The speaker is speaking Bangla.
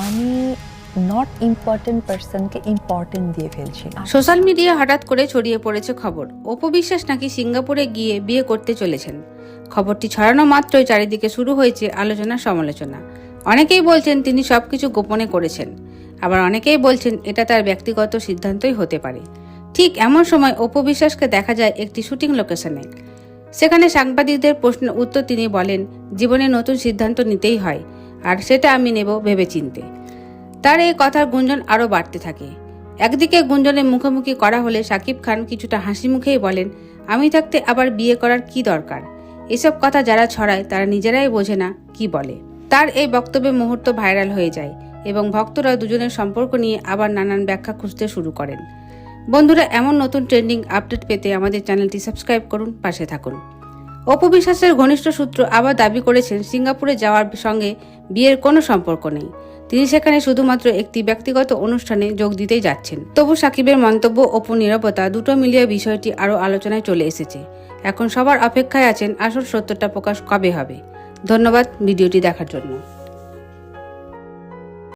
আমি নট ইম্পর্টেন্ট পার্সনকে ইম্পর্টেন্ট দিয়ে ফেলছি। সোশ্যাল মিডিয়া হঠাৎ করে ছড়িয়ে পড়েছে খবর, অপু বিশ্বাস নাকি সিঙ্গাপুরে গিয়ে বিয়ে করতে চলেছেন। খবরটি ছড়ানো মাত্রই চারিদিকে শুরু হয়েছে আলোচনা সমালোচনা। অনেকেই বলছেন তিনি সবকিছু গোপনে করেছেন, আবার অনেকেই বলছেন এটা তার ব্যক্তিগত সিদ্ধান্তই হতে পারে। ঠিক এমন সময় অপু বিশ্বাসকে দেখা যায় একটি শুটিং লোকেশনে। সেখানে সাংবাদিকদের প্রশ্নের উত্তর তিনি বলেন, জীবনে নতুন সিদ্ধান্ত নিতেই হয়, আর সেটা আমি নেব ভেবেচিন্তে। তার এই কথার গুঞ্জন আরও বাড়তে থাকে। একদিকে গুঞ্জনের মুখোমুখি করা হলে শাকিব খান কিছুটা হাসি মুখেই বলেন, আমি থাকতে আবার বিয়ে করার কি দরকার। এসব কথা যারা ছড়ায় তারা নিজেরাই বোঝে না কি বলে। তার এই বক্তব্যে মুহূর্ত ভাইরাল হয়ে যায় এবং ভক্তরা দুজনের সম্পর্ক নিয়ে আবার নানান ব্যাখ্যা খুঁজতে শুরু করেন। বন্ধুরা, এমন নতুন ট্রেন্ডিং আপডেট পেতে আমাদের চ্যানেলটি সাবস্ক্রাইব করুন, পাশে থাকুন। অপু বিশ্বাসের ঘনিষ্ঠ সূত্র আবার দাবি করেছেন সিঙ্গাপুরে যাওয়ার সঙ্গে বিয়ের কোনো সম্পর্ক নেই। তিনি সেখানে শুধুমাত্র একটি ব্যক্তিগত অনুষ্ঠানে যোগ দিতেই যাচ্ছেন। তবু সাকিবের মন্তব্য, অপুর নীরবতা দুটো মিলিয়ে বিষয়টি আরও আলোচনায় চলে এসেছে। এখন সবার অপেক্ষায় আছেন আসল সত্যটা প্রকাশ কবে হবে। ধন্যবাদ ভিডিওটি দেখার জন্য।